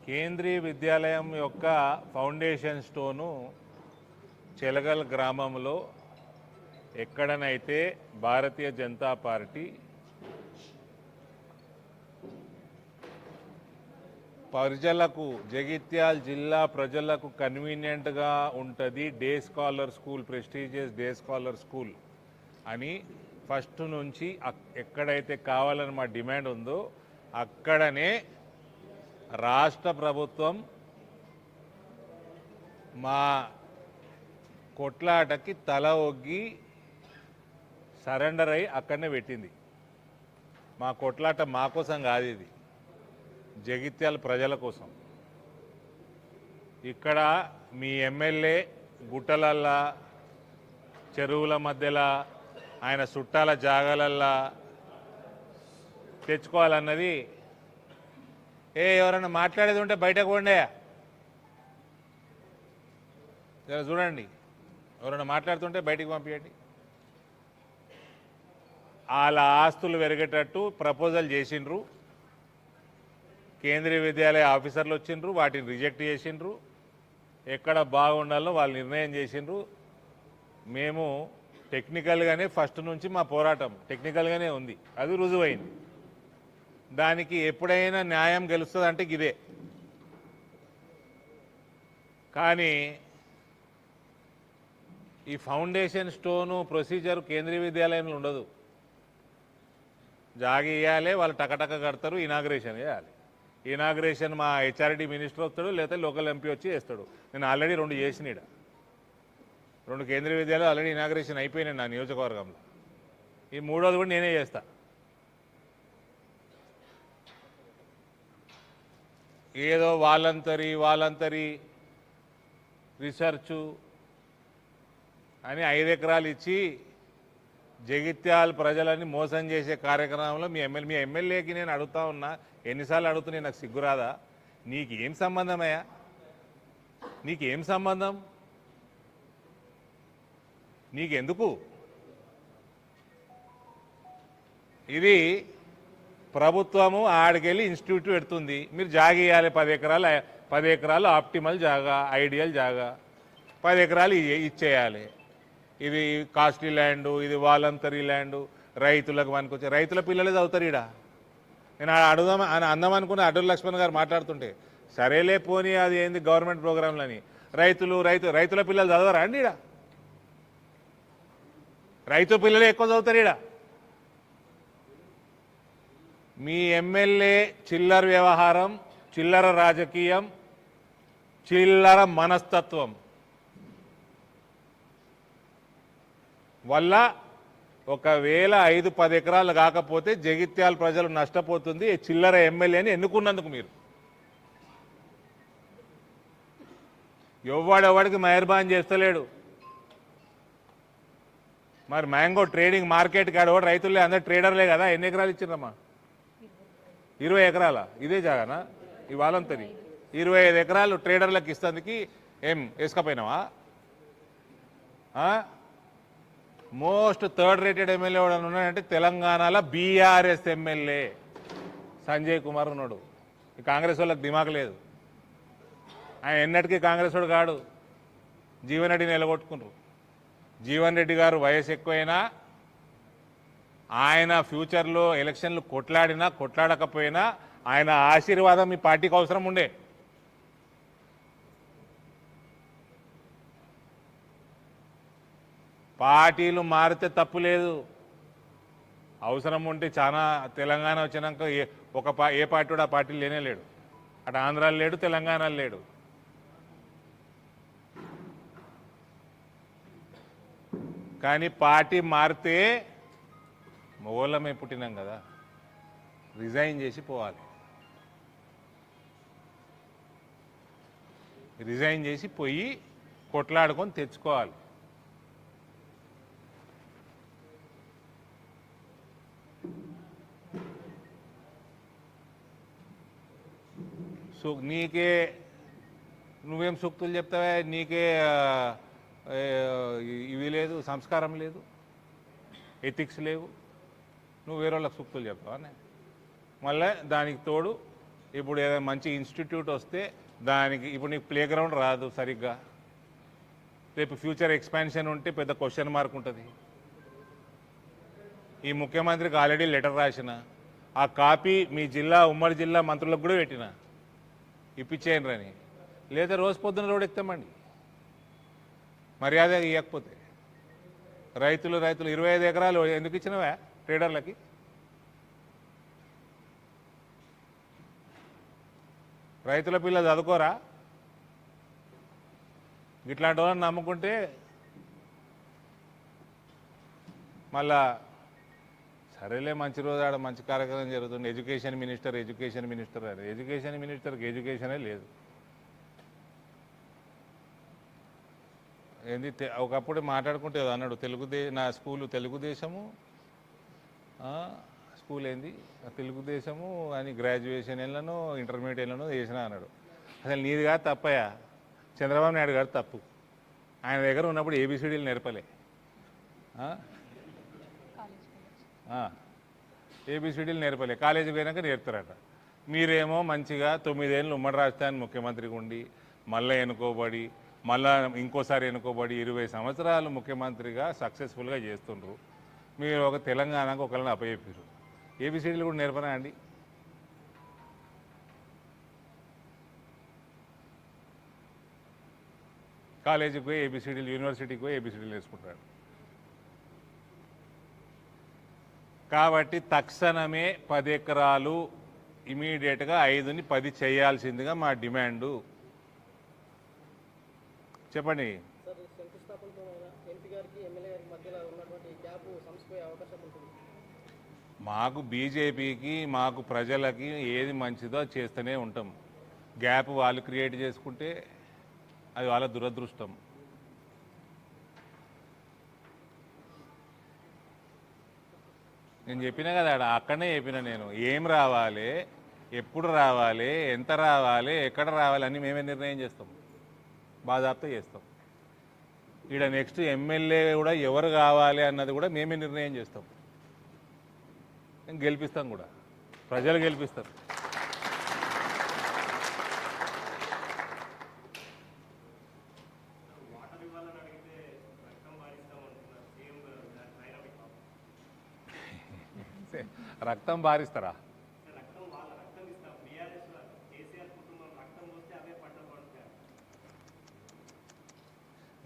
కేంద్రీయ విద్యాలయం యొక్క ఫౌండేషన్ స్టోను చెలగల్ గ్రామంలో ఎక్కడనైతే భారతీయ జనతా పార్టీ ప్రజలకు జగిత్యాల జిల్లా ప్రజలకు కన్వీనియంట్గా ఉంటుంది day scholar school, prestigious day scholar school అని ఫస్ట్ నుంచి ఎక్కడైతే కావాలని మా డిమాండ్ ఉందో అక్కడనే రాష్ట్ర ప్రభుత్వం మా కొట్లాటకి తల ఒగ్గి సరెండర్ అయి అక్కడనే పెట్టింది. మా కొట్లాట మా కోసం కాదు, ఇది జగిత్యాల ప్రజల కోసం. ఇక్కడ మీ ఎమ్మెల్యే గుట్టలల్లా, చెరువుల మధ్యలో, ఆయన చుట్టాల జాగాలల్లా తెచ్చుకోవాలన్నది. ఎవరైనా మాట్లాడేది ఉంటే బయటకు పోండి, చూడండి, ఎవరైనా మాట్లాడుతుంటే బయటికి పంపించండి. వాళ్ళ ఆస్తులు పెరిగేటట్టు ప్రపోజల్ చేసిండ్రు, కేంద్రీయ విద్యాలయ ఆఫీసర్లు వచ్చిండ్రు, వాటిని రిజెక్ట్ చేసిండ్రు. ఎక్కడ బాగుండాలో వాళ్ళు నిర్ణయం చేసిండ్రు. మేము టెక్నికల్గానే ఫస్ట్ నుంచి మా పోరాటం టెక్నికల్గానే ఉంది, అది రుజువైంది. దానికి ఎప్పుడైనా న్యాయం గెలుస్తుంది అంటే ఇదే. కానీ ఈ ఫౌండేషన్ స్టోను ప్రొసీజర్ కేంద్రీయ విద్యాలయంలో ఉండదు. జాగి ఇవ్వాలి, వాళ్ళు టకటక కడతారు, ఇనాగ్రేషన్ చేయాలి. ఇనాగ్రేషన్ మా హెచ్ఆర్డి మినిస్టర్ వస్తాడు, లేకపోతే లోకల్ ఎంపీ వచ్చి చేస్తాడు. నేను ఆల్రెడీ 2 చేసినాడు, 2 కేంద్రీయ విద్యాలయాలు ఆల్రెడీ ఇనాగ్రేషన్ అయిపోయినాయి నా నియోజకవర్గంలో. ఈ 3వది కూడా నేనే చేస్తా. ఏదో వాలంతరీ రీసెర్చు అని 5 ఎకరాలు ఇచ్చి జగిత్యాల ప్రజలని మోసం చేసే కార్యక్రమంలో మీ ఎమ్మెల్యేకి నేను అడుగుతా ఉన్నా, ఎన్నిసార్లు అడుగుతున్నా, నాకు సిగ్గురాదా? నీకేం సంబంధమయ్యా? నీకేం సంబంధం? నీకెందుకు? ఇది ప్రభుత్వము ఆడికెళ్ళి ఇన్స్టిట్యూట్ పెడుతుంది, మీరు జాగేయాలి. 10 ఎకరాలు ఆప్టిమల్ జాగా, ఐడియల్ జాగా, 10 ఎకరాలు ఇచ్చేయాలి. ఇది కాస్ట్లీ ల్యాండు, ఇది వాలంటరీ ల్యాండు, రైతులకు పనికొచ్చే. రైతుల పిల్లలే చదువుతారు ఈడ. నేను అందమనుకున్న అడ్డూరు లక్ష్మణ్ గారు మాట్లాడుతుంటే, సరేలే పోనీ అది ఏంది గవర్నమెంట్ ప్రోగ్రాంలని. రైతుల పిల్లలు చదవరా అండి ఈడ? రైతు పిల్లలే ఎక్కువ చదువుతారు ఈడ. మీ ఎమ్మెల్యే చిల్లర వ్యవహారం, చిల్లర రాజకీయం, చిల్లర మనస్తత్వం వల్ల ఒకవేళ 5-10 ఎకరాలు కాకపోతే జగిత్యాల ప్రజలు నష్టపోతుంది చిల్లర ఎమ్మెల్యేని ఎన్నుకున్నందుకు. మీరు ఎవడెవడికి మెహర్బాన్ చేస్తలేడు. మరి మ్యాంగో ట్రేడింగ్ మార్కెట్ కాడవాడు రైతులే, అందరు ట్రేడర్లే కదా. ఎన్ని ఎకరాలు ఇచ్చిండ్రమ్మా? 20 ఎకరాల ఇదే జాగానా? ఈ వాలంతరి 25 ఎకరాలు ట్రేడర్లకు ఇస్తందుకు ఏం వేసుకపోయినావా? మోస్ట్ థర్డ్ రేటెడ్ ఎమ్మెల్యే ఎవడన్నా ఉన్నాడంటే తెలంగాణలో బీఆర్ఎస్ ఎమ్మెల్యే సంజయ్ కుమార్ ఉన్నాడు. ఈ కాంగ్రెస్ వాళ్ళకి దిమాగ్ లేదు. ఆయన ఎన్నటికీ కాంగ్రెస్ వాడు కాడు. జీవన్ రెడ్డిని నిలగొట్టుకున్నారు. జీవన్ రెడ్డి గారు వయసు ఎక్కువైనా, ఆయన ఫ్యూచర్లో ఎలక్షన్లు కొట్లాడినా కొట్లాడకపోయినా ఆయన ఆశీర్వాదం మీ పార్టీకి అవసరం ఉండే. పార్టీలు మారితే తప్పు లేదు, అవసరం ఉంటే. చాలా తెలంగాణ వచ్చినాక ఏ పార్టీ కూడా ఆ పార్టీలు లేనే లేడు. అటు ఆంధ్రాలో లేడు, తెలంగాణలో లేడు. కానీ పార్టీ మారితే మొగోళ్ళమే పుట్టినాం కదా, రిజైన్ చేసి పోవాలి. రిజైన్ చేసి పోయి కొట్లాడుకొని తెచ్చుకోవాలి. నీకే నువ్వేం సూక్తులు చెప్తావే? నీకే ఇవి లేదు, సంస్కారం లేదు, ఎథిక్స్ లేవు, నువ్వు వేరే వాళ్ళకి సూక్తులు చెప్తావా? మళ్ళీ దానికి తోడు ఇప్పుడు ఏదైనా మంచి ఇన్స్టిట్యూట్ వస్తే దానికి ఇప్పుడు నీకు ప్లే గ్రౌండ్ రాదు సరిగ్గా, రేపు ఫ్యూచర్ ఎక్స్పాన్షన్ ఉంటే పెద్ద క్వశ్చన్ మార్క్ ఉంటుంది. ఈ ముఖ్యమంత్రికి ఆల్రెడీ లెటర్ రాసిన, ఆ కాపీ మీ జిల్లా ఉమ్మడి జిల్లా మంత్రులకు కూడా పెట్టిన, ఇప్పించేయండి అని. లేదా రోజు పొద్దున్న రోడ్ ఎక్కుతామండి మర్యాద ఇవ్వకపోతే. రైతులు 25 ఎకరాలు ఎందుకు ఇచ్చినవా ట్రేడర్లకి? రైతుల పిల్లలు చదువుకోరా? ఇట్లాంటి వాళ్ళని నమ్ముకుంటే మళ్ళా సరేలే మంచి రోజు ఆడ మంచి కార్యక్రమం జరుగుతుంది, ఎడ్యుకేషన్ మినిస్టర్ అని. ఎడ్యుకేషన్ మినిస్టర్కి ఎడ్యుకేషనే లేదు. ఏంది ఒకప్పుడు మాట్లాడుకుంటే అన్నాడు నా స్కూలు తెలుగుదేశము, స్కూల్ ఏంది తెలుగుదేశము అని గ్రాడ్యుయేషన్ వెళ్ళను ఇంటర్మీడియట్ వెళ్ళను చేసినా అన్నాడు. అసలు నీది కాదు తప్పయా, చంద్రబాబు నాయుడు గారు తప్పు. ఆయన దగ్గర ఉన్నప్పుడు ఏబిసిడీలు నేర్పలే, ఏబిసిడీలు నేర్పలే, కాలేజీకి పోయినాక నేర్పుతారట. మీరేమో మంచిగా 9 ఏళ్ళు ఉమ్మడి రాజధాని ముఖ్యమంత్రిగా ఉండి మళ్ళీ ఎన్నుకోబడి మళ్ళా ఇంకోసారి ఎన్నుకోబడి 20 సంవత్సరాలు ముఖ్యమంత్రిగా సక్సెస్ఫుల్గా చేస్తుండ్రు. మీరు ఒక తెలంగాణకు ఒకళ్ళని అప్పచెప్పారు, ఏబిసిడీలు కూడా నేర్పనా అండి? కాలేజీకి పోయి ఏబిసిడీలు, యూనివర్సిటీకి పోయి ఏబిసిడీలు నేర్చుకుంటాడు. కాబట్టి తక్షణమే 10 ఎకరాలు ఇమీడియట్గా 5ని 10 చేయాల్సిందిగా మా డిమాండు. చెప్పండి. మాకు బీజేపీకి మాకు ప్రజలకి ఏది మంచిదో చేస్తూనే ఉంటాం. గ్యాప్ వాళ్ళు క్రియేట్ చేసుకుంటే అది వాళ్ళ దురదృష్టం. నేను చెప్పినా కదా అక్కడనే చెప్పిన, నేను ఏం రావాలి, ఎప్పుడు రావాలి, ఎంత రావాలి, ఎక్కడ రావాలి అని మేమే నిర్ణయం చేస్తాం, బాధాప్తా చేస్తాం. ఈడ నెక్స్ట్ ఎమ్మెల్యే కూడా ఎవరు కావాలి అన్నది కూడా మేమే నిర్ణయం చేస్తాం. గెలిపిస్తాం కూడా, ప్రజలు గెలిపిస్తారు. రక్తం బారిస్తారా?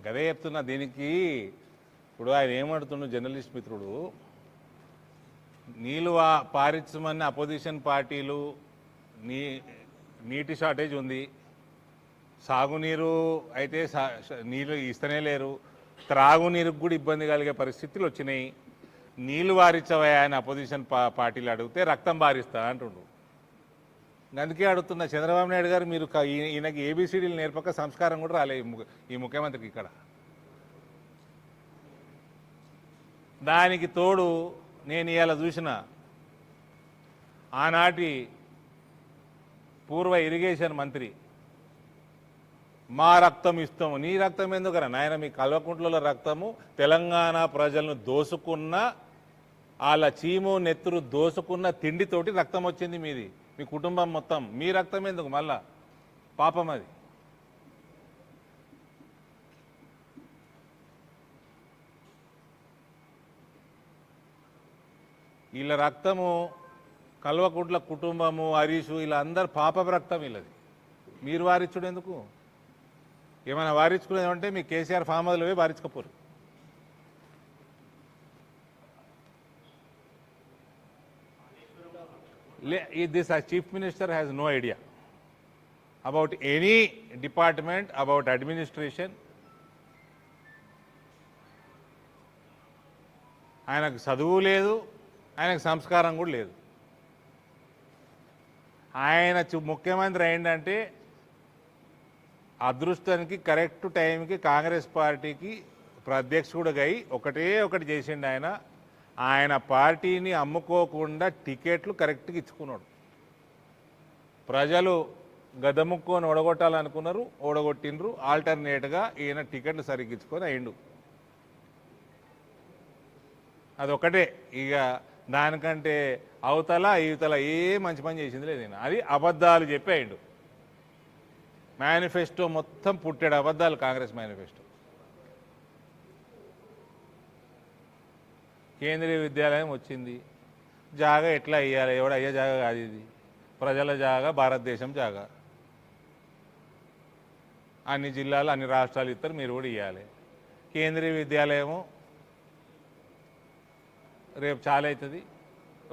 గదే చెప్తున్నా. దీనికి ఇప్పుడు ఆయన ఏమంటున్నాడు జర్నలిస్ట్ మిత్రుడు, నీళ్ళు పారించమని అపోజిషన్ పార్టీలు నీటి షార్టేజ్ ఉంది, సాగునీరు అయితే నీళ్ళు ఇస్తనే లేరు, త్రాగునీరుకు కూడా ఇబ్బంది కలిగే పరిస్థితులు వచ్చినాయి, నీళ్లు వారించవయా అని అపోజిషన్ పార్టీలు అడిగితే రక్తం బారిస్తా అంటుండ్రు. అందుకే అడుగుతున్నా చంద్రబాబు నాయుడు గారు, మీరు ఈయనకి ఏబిసిడీలు నేర్పక సంస్కారం కూడా రాలే ఈ ముఖ్యమంత్రికి ఇక్కడ. దానికి తోడు నేను ఇవాళ చూసిన ఆనాటి పూర్వ ఇరిగేషన్ మంత్రి, మా రక్తం ఇస్తాము, నీ రక్తం ఎందుకరా నాయన? మీ కల్వకుంట్లలో రక్తము తెలంగాణ ప్రజలను దోసుకున్న, వాళ్ళ చీము నెత్తురు దోసుకున్న తిండితోటి రక్తం వచ్చింది మీది, మీ కుటుంబం మొత్తం. మీ రక్తం ఎందుకు మళ్ళా? పాపం అది. వీళ్ళ రక్తము కల్వకుంట్ల కుటుంబము, హరీషు, ఇలా అందరు పాపపు రక్తం వీళ్ళది. మీరు వారించుడు ఎందుకు? ఏమైనా వారించుకునేదంటే మీ కేసీఆర్ ఫామ్ హౌస్లో పోయి వారించకపోరు. This chief minister has no idea about any department, about administration. ఆయనకు చదువు లేదు, ఆయనకు సంస్కారం కూడా లేదు. ఆయన ముఖ్యమంత్రి అయిందంటే అదృష్టానికి కరెక్ట్ టైంకి కాంగ్రెస్ పార్టీకి అధ్యక్షుడుగా అయి ఒకటి చేసిండు ఆయన. ఆయన పార్టీని అమ్ముకోకుండా టికెట్లు కరెక్ట్గా ఇచ్చుకున్నాడు. ప్రజలు గదముక్కొని ఓడగొట్టాలనుకున్నారు, ఓడగొట్టిండ్రు. ఆల్టర్నేట్గా ఈయన టికెట్లు సరిగ్గించుకొని అయిండు. అదొకటే. ఇక దానికంటే అవతల ఇవతల ఏ మంచి పని చేసింది లేదు ఈయన. అది అబద్ధాలు చెప్పాడు. మేనిఫెస్టో మొత్తం పుట్టాడు అబద్ధాలు. కాంగ్రెస్ మేనిఫెస్టో. కేంద్రీయ విద్యాలయం వచ్చింది. జాగా ఎట్లా అయ్యాలి? ఎవడు అయ్యే జాగా కాదు ఇది. ప్రజల జాగా, భారతదేశం జాగా. అన్ని జిల్లాలు అన్ని రాష్ట్రాలు ఇస్తారు, మీరు కూడా ఇవ్వాలి. కేంద్రీయ విద్యాలయము రేపు చాలా అవుతుంది,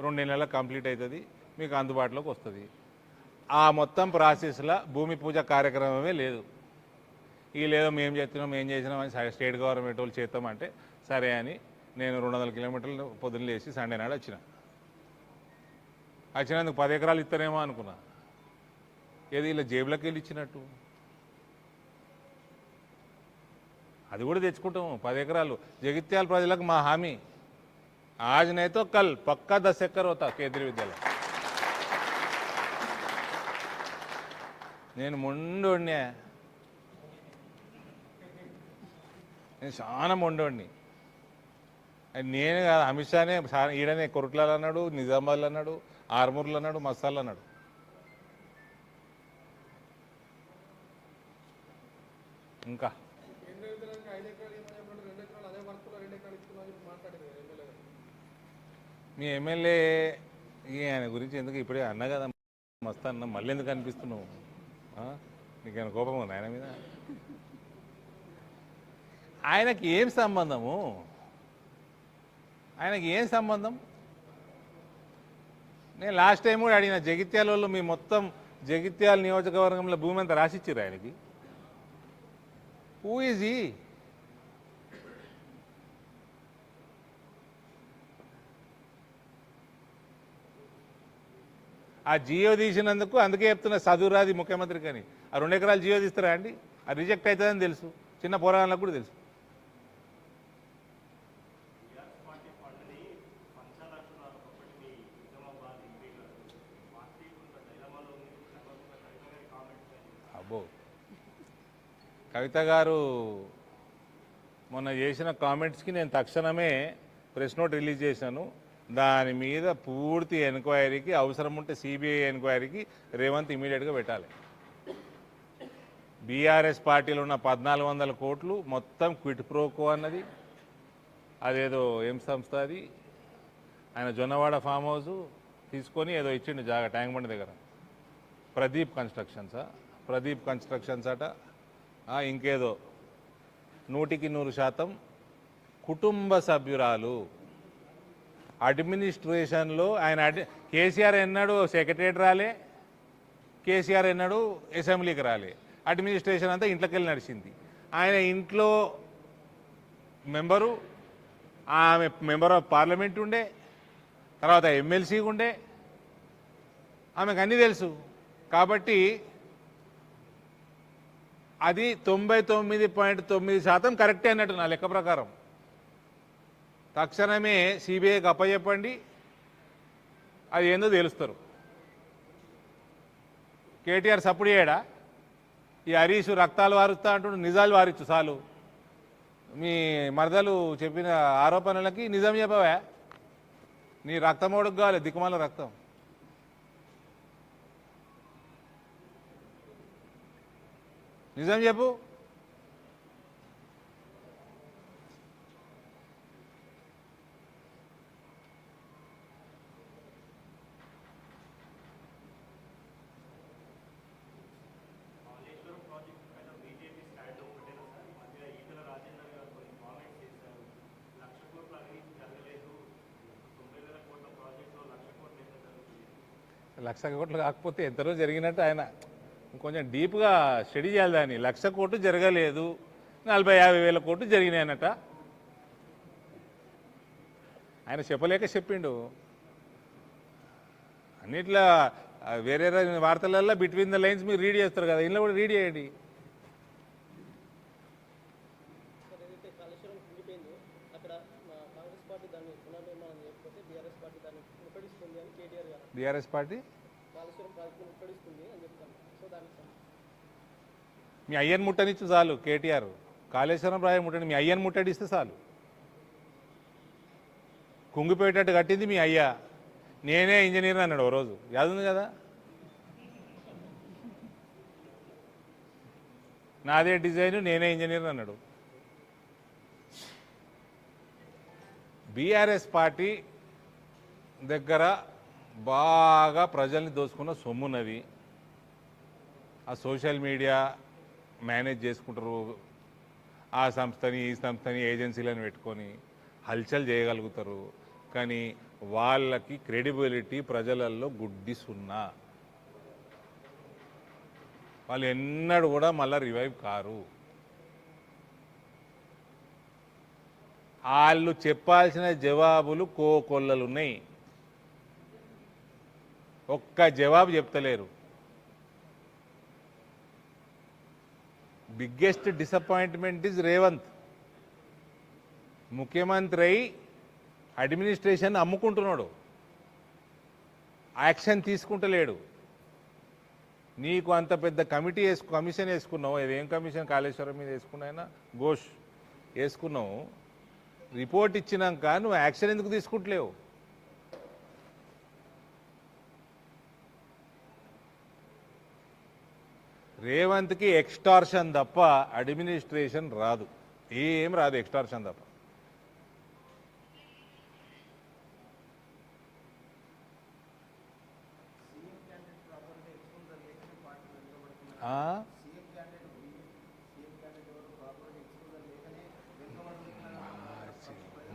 2 నెలలకు కంప్లీట్ అవుతుంది, మీకు అందుబాటులోకి వస్తుంది. ఆ మొత్తం ప్రాసెస్లో భూమి పూజ కార్యక్రమమే లేదు. ఈ లేదో మేము చేస్తున్నాం, మేము చేసినాం అని స్టేట్ గవర్నమెంట్ వాళ్ళు చేస్తామంటే సరే అని నేను 200 కిలోమీటర్లు పొద్దున్న లేచి సండే నాడు వచ్చినందుకు 10 ఎకరాలు ఇస్తారేమో అనుకున్నా. ఏది ఇలా జేబులోకి వెళ్ళి ఇచ్చినట్టు. అది కూడా తెచ్చుకుంటాం 10 ఎకరాలు. జగిత్యాల ప్రజలకు మా హామీ, आज नहीं तो कल पक्का 10 एकड़ होता केंद्रीय विद्यालय. నేను మొండోడిని, నేను చాలా మొండోడిని. నేను కాదు, అమిత్ షానే ఈడనే కొరుట్లాలు అన్నాడు, నిజామాబాద్లు అన్నాడు, ఆర్మూర్లు అన్నాడు, మస్తాలు అన్నాడు. ఇంకా మీ ఎమ్మెల్యే ఆయన గురించి ఎందుకు ఇప్పుడే అన్నా కదా మస్తు అన్న, మళ్ళీ ఎందుకు అనిపిస్తున్నావు? నీకేమైనా కోపం ఉంది ఆయన మీద? ఆయనకి ఏం సంబంధము? ఆయనకి ఏం సంబంధం? నేను లాస్ట్ టైం కూడా అడిగిన, జగిత్యాల వాళ్ళు మీ మొత్తం జగిత్యాల నియోజకవర్గంలో భూమి అంతా రాసిచ్చారు ఆయనకి. Who is he? ఆ జియో తీసినందుకు అందుకే చెప్తున్నా చదువురాది ముఖ్యమంత్రి కానీ. ఆ 2 ఎకరాలు జియో తీస్తారా అండి? అది రిజెక్ట్ అవుతుందని తెలుసు, చిన్న పోరాటాలకు కూడా తెలుసు. అబ్బో, కవిత గారు మొన్న చేసిన కామెంట్స్కి నేను తక్షణమే ప్రెస్ నోట్ రిలీజ్ చేశాను. దాని మీద పూర్తి ఎంక్వైరీకి, అవసరం ఉంటే సిబిఐ ఎంక్వైరీకి రేవంత్ ఇమీడియట్గా పెట్టాలి. బీఆర్ఎస్ పార్టీలో ఉన్న 1400 కోట్లు మొత్తం క్విట్ ప్రోకో అన్నది, అదేదో ఏం సంస్థ అది, ఆయన జొన్నవాడ ఫామ్ హౌస్ తీసుకొని ఏదో ఇచ్చిండు జాగా ట్యాంక్ బండ్ దగ్గర. ప్రదీప్ కన్స్ట్రక్షన్స్ అట. ఇంకేదో 100కి 100% కుటుంబ సభ్యురాలు. అడ్మినిస్ట్రేషన్లో ఆయన కేసీఆర్ ఎన్నాడు సెక్రటరేట్ రాలే, కేసీఆర్ ఎన్నాడు అసెంబ్లీకి రాలే. అడ్మినిస్ట్రేషన్ అంతా ఇంట్లోకి వెళ్ళి నడిచింది. ఆయన ఇంట్లో మెంబరు, ఆమె మెంబర్ ఆఫ్ పార్లమెంట్ ఉండే, తర్వాత ఎమ్మెల్సీ ఉండే, ఆమెకు అన్నీ తెలుసు. కాబట్టి అది 99.9% కరెక్టే అన్నట్టు నా లెక్క ప్రకారం. తక్షణమే సిబిఐకి అప్పచెప్పండి, అది ఏందో తెలుస్తారు. కేటీఆర్ సప్పుడు చేయడా? ఈ హరీష్ రక్తాలు వారుస్తా అంటుండు, నిజాలు వారిచ్చు చాలు. మీ మరదలు చెప్పిన ఆరోపణలకి నిజం చెప్పవా? నీ రక్తం ఓడుకు కావాలి, దిక్కుమాల రక్తం. నిజం చెప్పు. లక్ష కోట్లు కాకపోతే ఎంతలో జరిగినట్టు ఆయన కొంచెం డీప్గా స్టడీ చేయాలి దాన్ని. 1,00,000 కోట్లు జరగలేదు, 40-50 వేల కోట్లు జరిగినాయనట. ఆయన చెప్పలేక చెప్పిండు. అన్నిట్లా వేరే వార్తలలో బిట్వీన్ ద లైన్స్ మీరు రీడ్ చేస్తారు కదా, ఇంట్లో కూడా రీడ్ చేయండి. బీఆర్ఎస్ పార్టీ మీ అయ్యన్ ముట్టనిచ్చు చాలు. కేటీఆర్ కాళేశ్వరం ప్రాయం ముట్టండి, మీ అయ్యన్ ముట్టడిస్తే చాలు. కుంగిపోయేటట్టు కట్టింది మీ అయ్యా. నేనే ఇంజనీర్ అన్నాడు ఓ రోజు, యాదుంది కదా. నాదే డిజైన్, నేనే ఇంజనీర్ అన్నాడు. బీఆర్ఎస్ పార్టీ దగ్గర బాగా ప్రజల్ని దోచుకున్న సొమ్మున్నది. ఆ సోషల్ మీడియా మేనేజ్ చేసుకుంటారు. ఆ సంస్థని ఈ సంస్థని ఏజెన్సీలను పెట్టుకొని హల్చల్ చేయగలుగుతారు. కానీ వాళ్ళకి క్రెడిబిలిటీ ప్రజలలో గుడ్డి సున్నా. వాళ్ళు ఎన్నడూ కూడా మళ్ళీ రివైవ్ కారు. వాళ్ళు చెప్పాల్సిన జవాబులు కోకొల్లలున్నాయి, ఒక్క జవాబు చెప్తలేరు. Biggest disappointment is Revanth. ముఖ్యమంత్రి అయి అడ్మినిస్ట్రేషన్ అమ్ముకుంటున్నాడు, యాక్షన్ తీసుకుంటలేడు. నీకు అంత పెద్ద కమిషన్ వేసుకున్నావు, ఇదేం కమిషన్ కాళేశ్వరం మీద వేసుకున్నాయినా ఘోష్ వేసుకున్నావు. రిపోర్ట్ ఇచ్చినాక నువ్వు యాక్షన్ ఎందుకు తీసుకుంటలేవు? రేవంత్కి ఎక్స్టార్షన్ తప్ప అడ్మినిస్ట్రేషన్ రాదు, ఏం రాదు ఎక్స్టార్షన్ తప్ప.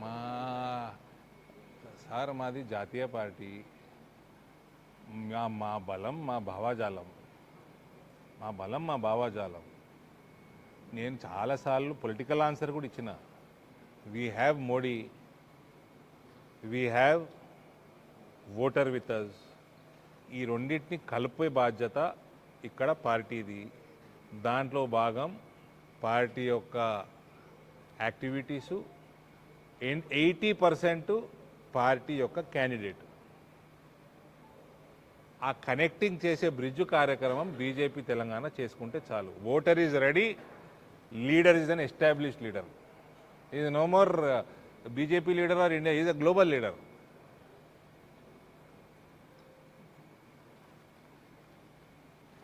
మా సార్ మాది జాతీయ పార్టీ, మా బలం మా భావాజాలం, మా బలం మా భావాజాలం. నేను చాలాసార్లు పొలిటికల్ ఆన్సర్ కూడా ఇచ్చిన. We have Modi, we have voter with us. ఈ రెండింటిని కలిపే బాధ్యత ఇక్కడ పార్టీది. దాంట్లో భాగం పార్టీ యొక్క యాక్టివిటీసు, 80% పార్టీ యొక్క క్యాండిడేట్. ఆ కనెక్టింగ్ చేసే బ్రిడ్జ్ కార్యక్రమం బీజేపీ తెలంగాణ చేసుకుంటే చాలు. Voter is ready, leader is an established leader. Is no more BJP leader or India, is a global leader.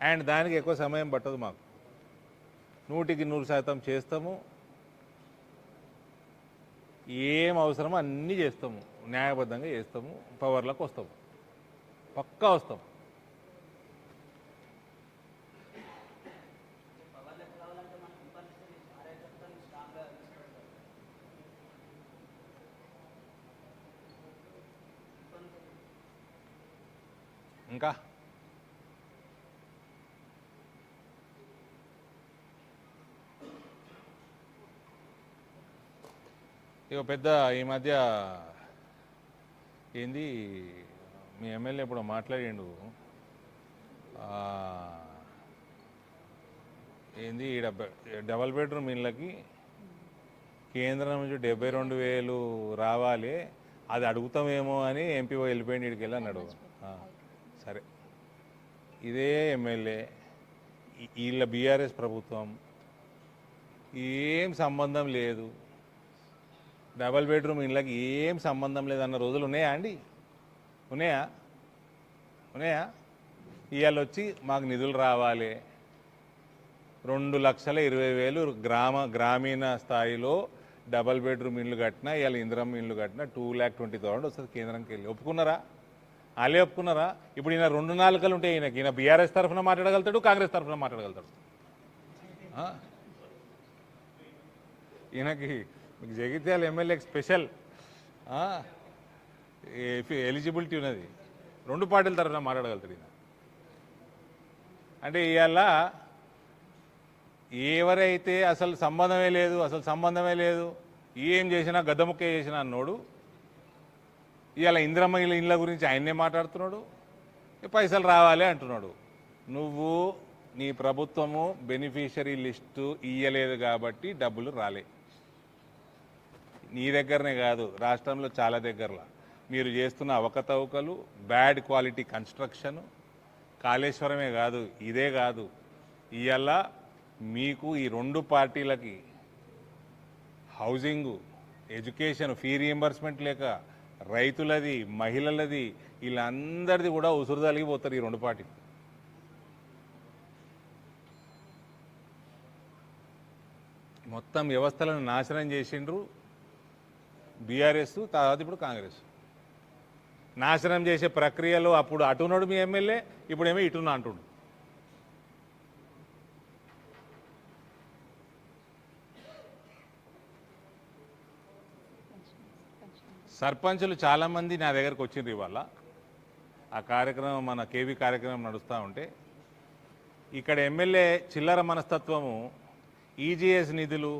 And దానికి ఎక్కువ సమయం పట్టదు మాకు. 100% చేస్తాము. ఏం అవసరమో అన్నీ చేస్తాము, న్యాయబద్ధంగా చేస్తాము, పవర్లోకి వస్తాము, పక్కా వస్తాం. ఇంకా ఇక పెద్ద ఈ మధ్య ఏంది మీ ఎమ్మెల్యే ఇప్పుడు మాట్లాడిండు, ఏంది ఈడ డబల్ బెడ్రూమ్ ఇళ్ళకి కేంద్రం నుంచి 72,000 రావాలి, అది అడుగుతామేమో అని ఎంపీ వెళ్ళిపోయింది, ఇక్కడికి వెళ్ళి అన్నాడు. సరే, ఇదే ఎమ్మెల్యే వీళ్ళ బీఆర్ఎస్ ప్రభుత్వం ఏం సంబంధం లేదు, డబల్ బెడ్రూమ్ ఇళ్ళకి ఏం సంబంధం లేదన్న రోజులు ఉన్నాయా అండి? ఉన్నాయా? ఇవాళ వచ్చి మాకు నిధులు రావాలి, 2,20,000 గ్రామీణ స్థాయిలో డబల్ బెడ్రూమ్ ఇల్లు కట్టినా, ఇవాళ ఇందిరమ్మ ఇల్లు కట్టినా 2,20,000 వస్తుంది కేంద్రంకి వెళ్ళి. ఒప్పుకున్నారా? వాళ్ళే ఒప్పుకున్నారా? ఇప్పుడు ఈయన 2 నాలుకలు ఉంటాయి ఈయనకి. ఈయన బీఆర్ఎస్ తరఫున మాట్లాడగలుగుతాడు, కాంగ్రెస్ తరఫున మాట్లాడగలుగుతాడు. ఈయనకి మీకు జగిత్యాల ఎమ్మెల్యేకి స్పెషల్ ఎలిజిబిలిటీ ఉన్నది, 2 పార్టీల తరఫున మాట్లాడగలుగుతాడు ఈయన. అంటే ఇవాళ ఎవరైతే అసలు సంబంధమే లేదు, ఏం చేసినా గద్దముక్కే చేసినా అన్నోడు ఇవాళ ఇందిరమ్మ ఇళ్ళ గురించి ఆయన్నే మాట్లాడుతున్నాడు, పైసలు రావాలి అంటున్నాడు. నువ్వు నీ ప్రభుత్వము బెనిఫిషరీ లిస్టు ఇయ్యలేదు కాబట్టి డబ్బులు రాలే. నీ దగ్గరనే కాదు, రాష్ట్రంలో చాలా దగ్గరలో మీరు చేస్తున్న అవకతవకలు, బ్యాడ్ క్వాలిటీ కన్స్ట్రక్షన్, కాళేశ్వరమే కాదు, ఇదే కాదు, ఇవాళ మీకు ఈ 2 పార్టీలకి హౌసింగు, ఎడ్యుకేషన్, ఫీ రీయింబర్స్మెంట్ లేక రైతులది, మహిళలది, వీళ్ళందరిది కూడా ఉసురు తలిగిపోతారు ఈ రెండు పార్టీలు. మొత్తం వ్యవస్థలను నాశనం చేసిండ్రు బీఆర్ఎస్, తర్వాత ఇప్పుడు కాంగ్రెస్. నాశనం చేసే ప్రక్రియలో అప్పుడు అటున్నాడు మీ ఎమ్మెల్యే, ఇప్పుడేమో ఇటున్నా అంటుండు. సర్పంచులు చాలామంది నా దగ్గరకు వచ్చిండ్రు ఇవాళ. ఆ కార్యక్రమం మన కేవీ కార్యక్రమం నడుస్తూ ఉంటే ఇక్కడ ఎమ్మెల్యే చిల్లర మనస్తత్వము, ఈజీఎస్ నిధులు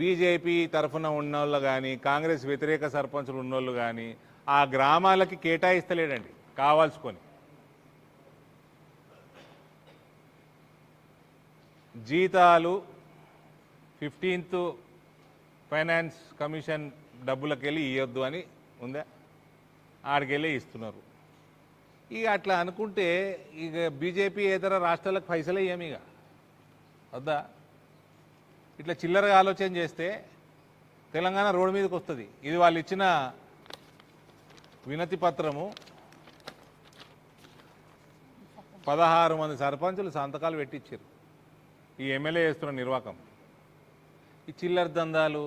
బీజేపీ తరఫున ఉన్నోళ్ళు కానీ, కాంగ్రెస్ వ్యతిరేక సర్పంచులు ఉన్నోళ్ళు కానీ ఆ గ్రామాలకి కేటాయిస్తలేడండి కావాల్సుకొని. జీతాలు 15th ఫైనాన్స్ కమిషన్ డబ్బులకెళ్ళి ఇవ్వద్దు అని ఉందా, ఆడికెళ్ళి ఇస్తున్నారు. ఇక అట్లా అనుకుంటే ఇక బీజేపీ ఇతర రాష్ట్రాలకు పైసలే ఏమి ఇక వద్దా. ఇట్లా చిల్లరగా ఆలోచన చేస్తే తెలంగాణ రోడ్డు మీదకి వస్తుంది. ఇది వాళ్ళు ఇచ్చిన వినతి పత్రము. 16 మంది సర్పంచులు సంతకాలు పెట్టించారు ఈ ఎమ్మెల్యే చేస్తున్న నిర్వాకం. ఈ చిల్లర దందాలు,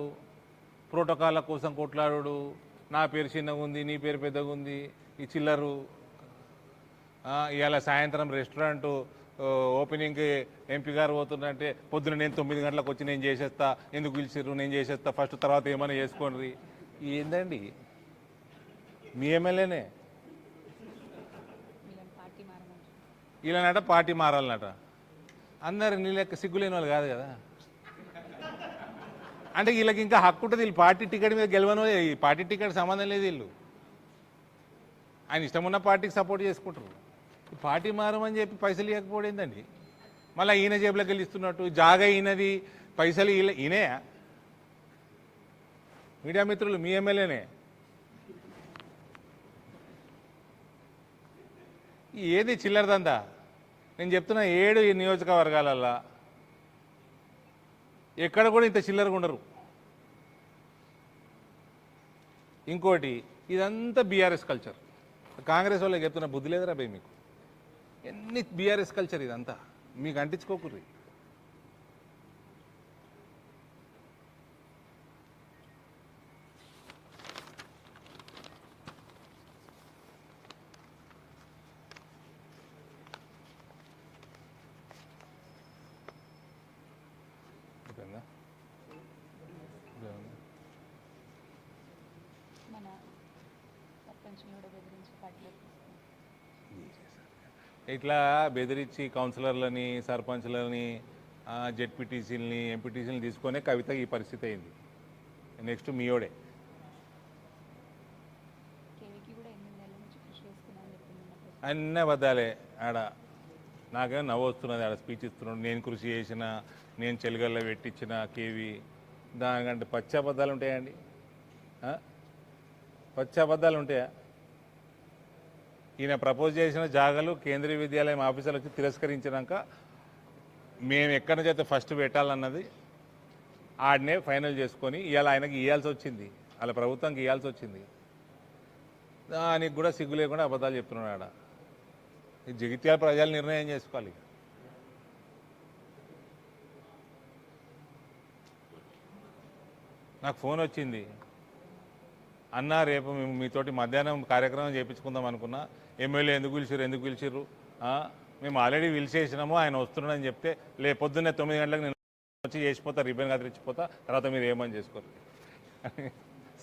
ప్రోటోకాల్ల కోసం కొట్లాడు, నా పేరు చిన్నగా ఉంది, నీ పేరు పెద్దగా ఉంది, ఈ చిల్లరు. ఇవాళ సాయంత్రం రెస్టారెంట్ ఓపెనింగ్కి ఎంపీ గారు పోతుందంటే పొద్దున నేను 9 గంటలకు వచ్చి నేను చేసేస్తా, ఎందుకు పిలిచిర్రు, నేను చేసేస్తా ఫస్ట్, తర్వాత ఏమైనా చేసుకోండి. ఏందండి మీ ఎమ్మెల్యేనే వీళ్ళనట పార్టీ మారాలన్నట. అందరు నీ లెక్క సిగ్గులేని వాళ్ళు కాదు కదా. అంటే వీళ్ళకి ఇంకా హక్కు ఉంటుంది, వీళ్ళు పార్టీ టికెట్ మీద గెలవను, ఈ పార్టీ టికెట్ సంబంధం లేదు. వీళ్ళు ఆయన ఇష్టమున్న పార్టీకి సపోర్ట్ చేసుకుంటారు. పార్టీ మారమని చెప్పి పైసలు ఇవ్వకపోయిందండి. మళ్ళీ ఈయన జేబులోకి వెళ్ళి ఇస్తున్నట్టు, జాగా ఈయనది, పైసలు ఈయనే. మీడియా మిత్రులు మీ ఎమ్మెల్యేనే. ఏది చిల్లరదందా. నేను చెప్తున్నా 7 నియోజకవర్గాలల్లా ఎక్కడ కూడా ఇంత చిల్లరగా ఉండరు. ఇంకోటి, ఇదంతా బీఆర్ఎస్ కల్చర్. కాంగ్రెస్ వాళ్ళకి చెప్తున్నా, బుద్ధి లేదురా భయ్ మీకు. ఎన్ని బీఆర్ఎస్ కల్చర్ ఇదంతా, మీకు అంటించుకోకుర్రి. ఇట్లా బెదిరించి కౌన్సిలర్లని, సర్పంచ్లని, జెడ్పీటీసీలని, ఎంపీటీసీలని తీసుకొనే కవిత ఈ పరిస్థితి అయింది. నెక్స్ట్ మీయోడే. అన్నీ అబద్ధాలే. ఆడ నాకేమో నవ్వు వస్తున్నది. ఆడ స్పీచ్ ఇస్తున్నాడు, నేను కృషి చేసిన, నేను చెలుగల్లో పెట్టించిన కేవీ. దానికంటే పచ్చి అబద్ధాలు ఉంటాయండి? పచ్చి అబద్ధాలు ఉంటాయా? ఈయన ప్రపోజ్ చేసిన జాగాలు కేంద్రీయ విద్యాలయం ఆఫీసర్లు వచ్చి తిరస్కరించినాక మేము ఎక్కడి నుంచి అయితే ఫస్ట్ పెట్టాలన్నది ఆడనే ఫైనల్ చేసుకొని ఇవాళ ఆయనకి ఇవ్వాల్సి వచ్చింది, వాళ్ళ ప్రభుత్వానికి ఇవ్వాల్సి వచ్చింది. దానికి కూడా సిగ్గు లేకుండా అబద్ధాలు చెప్తున్నాడు ఆడ. ఈ జగిత్యాల ప్రజలు నిర్ణయం చేసుకోవాలి. నాకు ఫోన్ వచ్చింది, అన్నా రేపు మేము మీతోటి మధ్యాహ్నం కార్యక్రమం చేయించుకుందాం అనుకున్నా, ఎమ్మెల్యే ఎందుకు పిలిచిర్రు మేము ఆల్రెడీ పిలిచేసినాము, ఆయన వస్తున్నాడని చెప్తే పొద్దున్నే 9 గంటలకు నేను వచ్చి చేసిపోతా, రిబ్బన్ కత్తిరించిపోతా, తర్వాత మీరు ఏమని చేసుకోరు.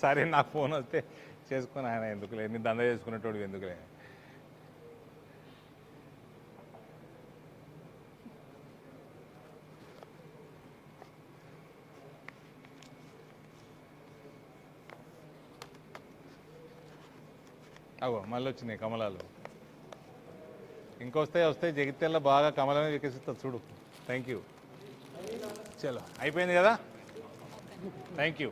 సరే నాకు ఫోన్ వస్తే చేసుకుని ఆయన ఎందుకులే, నేను దందా చేసుకునేటోడు ఎందుకులే. అవో మళ్ళీ వచ్చినాయి కమలాలు. వస్తాయి జగిత్యాలలో బాగా కమలమే వికసిస్తుంది చూడు. Thank you. చలో అయిపోయింది కదా, థ్యాంక్ యూ.